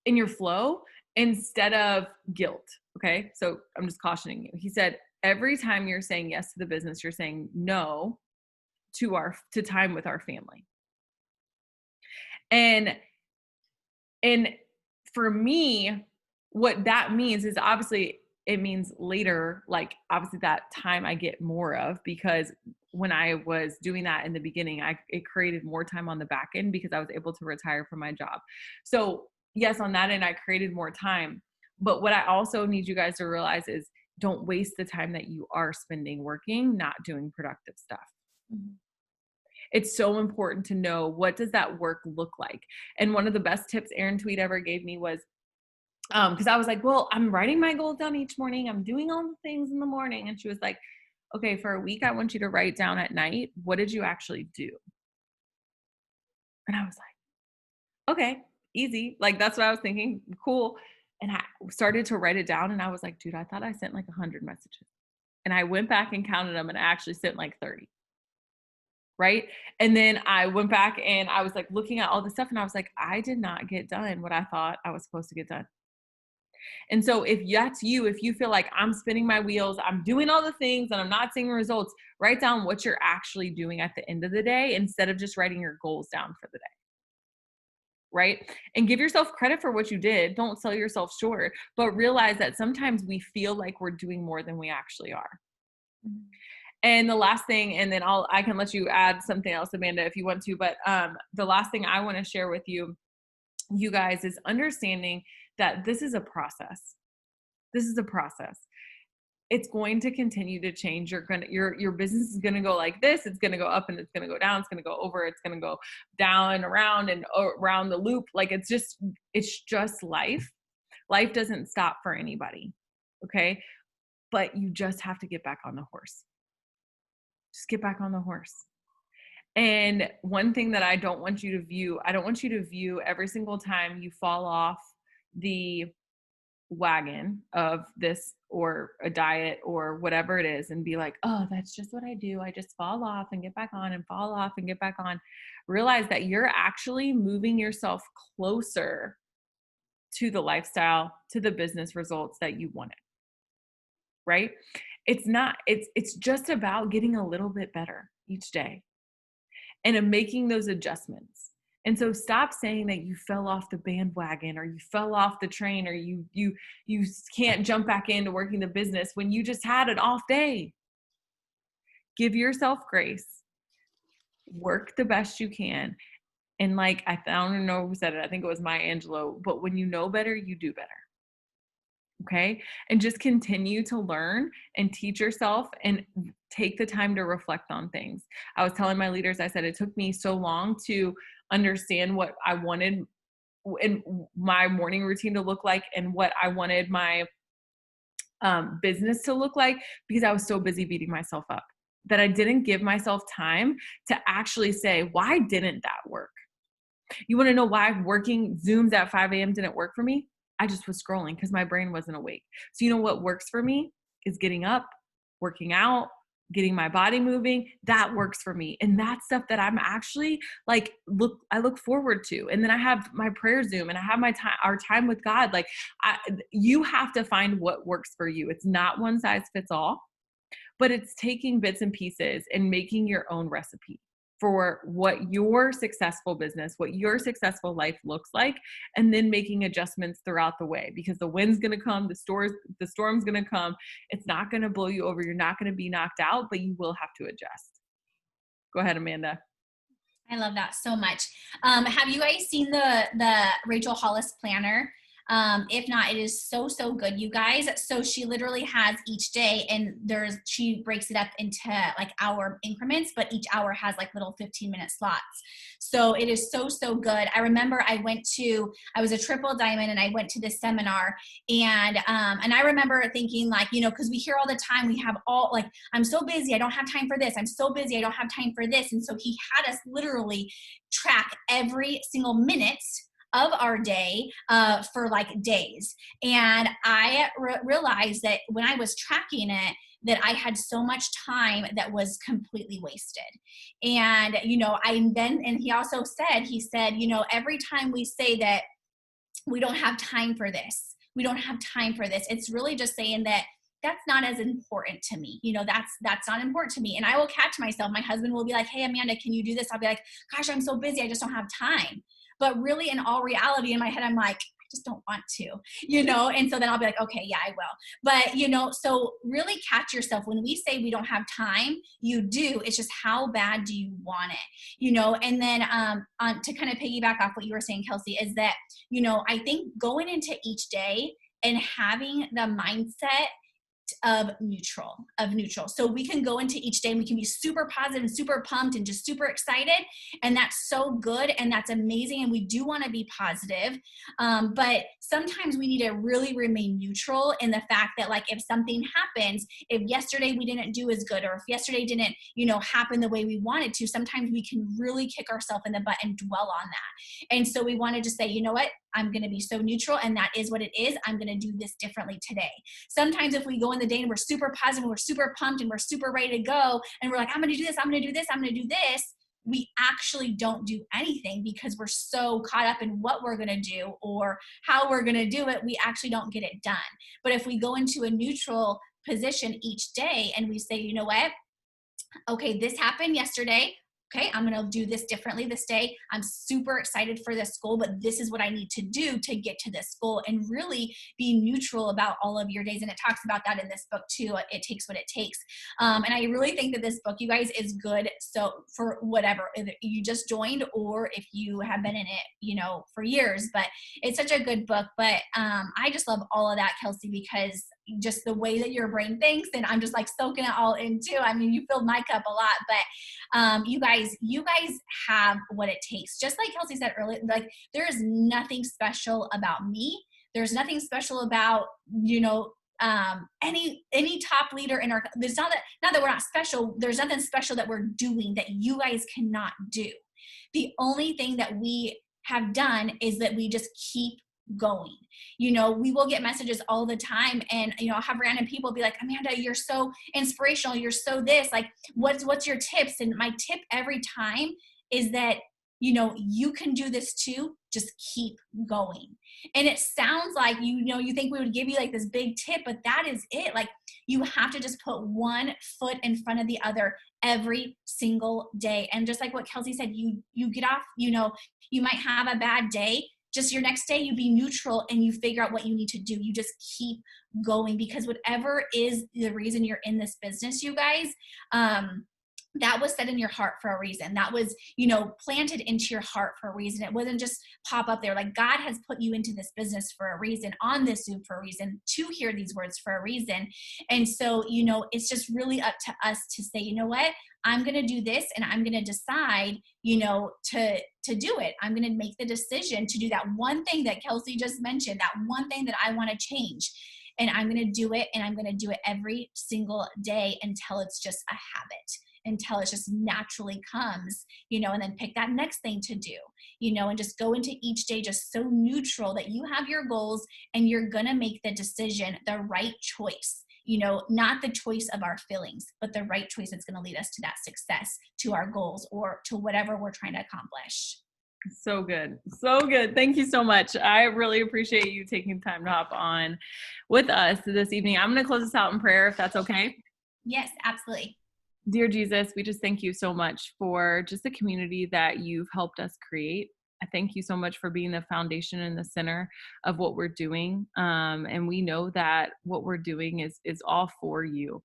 in your flow instead of guilt. Okay. So I'm just cautioning you. He said, every time you're saying yes to the business, you're saying no to time with our family. And for me, what that means is, obviously it means later, like obviously that time I get more of, because when I was doing that in the beginning, it created more time on the back end because I was able to retire from my job. So yes, on that end, I created more time. But what I also need you guys to realize is don't waste the time that you are spending working, not doing productive stuff. Mhm. It's so important to know, what does that work look like? And one of the best tips Erin Tweed ever gave me was, because I was like, well, I'm writing my goals down each morning. I'm doing all the things in the morning. And she was like, okay, for a week, I want you to write down at night, what did you actually do? And I was like, okay, easy. Like, that's what I was thinking. Cool. And I started to write it down and I was like, dude, I thought I sent like 100 messages. And I went back and counted them and I actually sent like 30. Right. And then I went back and I was like looking at all the stuff and I was like, I did not get done what I thought I was supposed to get done. And so if that's you, if you feel like I'm spinning my wheels, I'm doing all the things and I'm not seeing results, write down what you're actually doing at the end of the day instead of just writing your goals down for the day. Right. And give yourself credit for what you did. Don't sell yourself short, but realize that sometimes we feel like we're doing more than we actually are. Mhm. And the last thing, and then I can let you add something else, Amanda, if you want to, but the last thing I want to share with you guys, is understanding that this is a process. This is a process. It's going to continue to change. Your business is going to go like this. It's going to go up and it's going to go down. It's going to go over. It's going to go down and around the loop. Like it's just life. Life doesn't stop for anybody. Okay. But you just have to get back on the horse. Just get back on the horse. And one thing that I don't want you to view every single time you fall off the wagon of this or a diet or whatever it is and be like, oh, that's just what I do. I just fall off and get back on and fall off and get back on. Realize that you're actually moving yourself closer to the lifestyle, to the business results that you wanted. Right? It's just about getting a little bit better each day and making those adjustments. And so stop saying that you fell off the bandwagon or you fell off the train or you can't jump back into working the business when you just had an off day. Give yourself grace. Work the best you can. And like, I don't know who said it. I think it was Maya Angelou, but when you know better, you do better. Okay. And just continue to learn and teach yourself and take the time to reflect on things. I was telling my leaders, I said, it took me so long to understand what I wanted in my morning routine to look like and what I wanted my business to look like because I was so busy beating myself up that I didn't give myself time to actually say, why didn't that work? You want to know why working Zooms at 5 a.m. didn't work for me? I just was scrolling because my brain wasn't awake. So you know what works for me is getting up, working out, getting my body moving. That works for me. And that's stuff that I'm actually like, I look forward to. And then I have my prayer Zoom and I have our time with God. Like you have to find what works for you. It's not one size fits all, but it's taking bits and pieces and making your own recipe for what your successful business, what your successful life looks like, and then making adjustments throughout the way because the wind's going to come, the storm's going to come. It's not going to blow you over. You're not going to be knocked out, but you will have to adjust. Go ahead, Amanda. I love that so much. Have you guys seen the Rachel Hollis planner? If not, it is so good, you guys. So she literally has each day and she breaks it up into like hour increments, but each hour has like little 15-minute slots. So it is so good. I remember I was a triple diamond and I went to this seminar and I remember thinking like, cause we hear all the time, we have all like, I'm so busy. I don't have time for this. I'm so busy. I don't have time for this. And so he had us literally track every single minute of our day for like days. And I realized that when I was tracking it, that I had so much time that was completely wasted. And, and he also said, every time we say that we don't have time for this, it's really just saying that that's not as important to me. That's not important to me. And I will catch myself. My husband will be like, hey, Amanda, can you do this? I'll be like, gosh, I'm so busy. I just don't have time. But really, in all reality, in my head, I'm like, I just don't want to, and so then I'll be like, okay, yeah, I will. But, so really catch yourself. When we say we don't have time, you do. It's just how bad do you want it, and then to kind of piggyback off what you were saying, Kelsey, is that, I think going into each day and having the mindset of neutral. So we can go into each day and we can be super positive and super pumped and just super excited. And that's so good. And that's amazing. And we do want to be positive. But sometimes we need to really remain neutral in the fact that, like, if something happens, if yesterday we didn't do as good, or if yesterday didn't, happen the way we wanted to, sometimes we can really kick ourselves in the butt and dwell on that. And so we want to just say, you know what? I'm going to be so neutral, and that is what it is. I'm going to do this differently today. Sometimes if we go in the day and we're super positive, and we're super pumped, and we're super ready to go, and we're like, I'm going to do this, I'm going to do this, I'm going to do this, we actually don't do anything because we're so caught up in what we're going to do or how we're going to do it. We actually don't get it done. But if we go into a neutral position each day and we say, you know what? Okay, this happened yesterday. Okay, I'm going to do this differently this day. I'm super excited for this goal, but this is what I need to do to get to this goal, and really be neutral about all of your days. And it talks about that in this book too. It takes what it takes. And I really think that this book, you guys, is good. So for whatever, either you just joined or if you have been in it, for years, but it's such a good book. But I just love all of that, Kelsey, because just the way that your brain thinks, and I'm just like soaking it all in too. I mean, you filled my cup a lot, but you guys have what it takes. Just like Kelsey said earlier, like, there is nothing special about me. There's nothing special about, any top leader in our, there's not that we're not special. There's nothing special that we're doing that you guys cannot do. The only thing that we have done is that we just keep going. We will get messages all the time, and I'll have random people be like, Amanda, you're so inspirational, you're so this, like, what's your tips? And my tip every time is that you can do this too, just keep going. And it sounds like you think we would give you like this big tip, but that is it. Like, you have to just put one foot in front of the other every single day. And just like what Kelsey said, you get off, you might have a bad day. Just your next day, you be neutral and you figure out what you need to do. You just keep going, because whatever is the reason you're in this business, you guys, that was set in your heart for a reason. That was, planted into your heart for a reason. It wasn't just pop up there. Like, God has put you into this business for a reason, on this Zoom for a reason, to hear these words for a reason. And so, it's just really up to us to say, you know what? I'm going to do this, and I'm going to decide, to do it. I'm going to make the decision to do that one thing that Kelsey just mentioned, that one thing that I want to change. And I'm going to do it, and I'm going to do it every single day until it's just a habit, until it just naturally comes, and then pick that next thing to do, and just go into each day just so neutral that you have your goals and you're going to make the decision, the right choice. Not the choice of our feelings, but the right choice that's going to lead us to that success, to our goals, or to whatever we're trying to accomplish. So good. So good. Thank you so much. I really appreciate you taking time to hop on with us this evening. I'm going to close this out in prayer, if that's okay. Yes, absolutely. Dear Jesus, we just thank you so much for just the community that you've helped us create. I thank you so much for being the foundation and the center of what we're doing. And we know that what we're doing is all for you.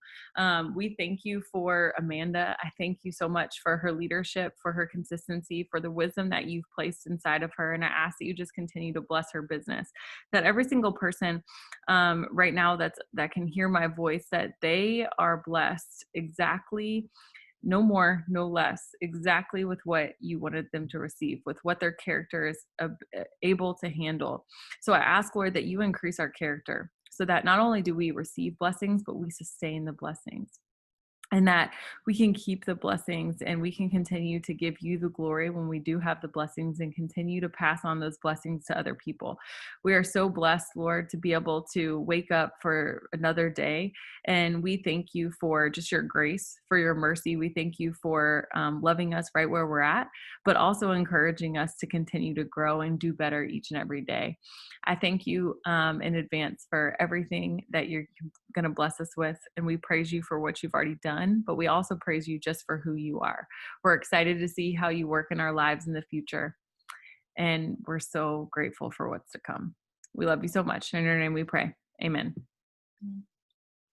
We thank you for Amanda. I thank you so much for her leadership, for her consistency, for the wisdom that you've placed inside of her. And I ask that you just continue to bless her business, that every single person right now that can hear my voice, that they are blessed exactly, no more, no less, exactly with what you wanted them to receive, with what their character is able to handle. So I ask, Lord, that you increase our character so that not only do we receive blessings, but we sustain the blessings. And that we can keep the blessings and we can continue to give you the glory when we do have the blessings, and continue to pass on those blessings to other people. We are so blessed, Lord, to be able to wake up for another day. And we thank you for just your grace, for your mercy. We thank you for loving us right where we're at, but also encouraging us to continue to grow and do better each and every day. I thank you in advance for everything that you're going to bless us with. And we praise you for what you've already done, but we also praise you just for who you are. We're excited to see how you work in our lives in the future. And we're so grateful for what's to come. We love you so much. In your name we pray. Amen.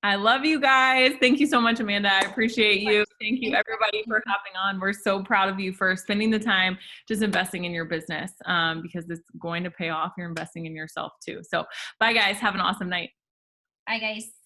I love you guys. Thank you so much, Amanda. I appreciate you. Thank you, everybody, for hopping on. We're so proud of you for spending the time just investing in your business because it's going to pay off. You're investing in yourself too. So bye, guys. Have an awesome night. Bye, guys.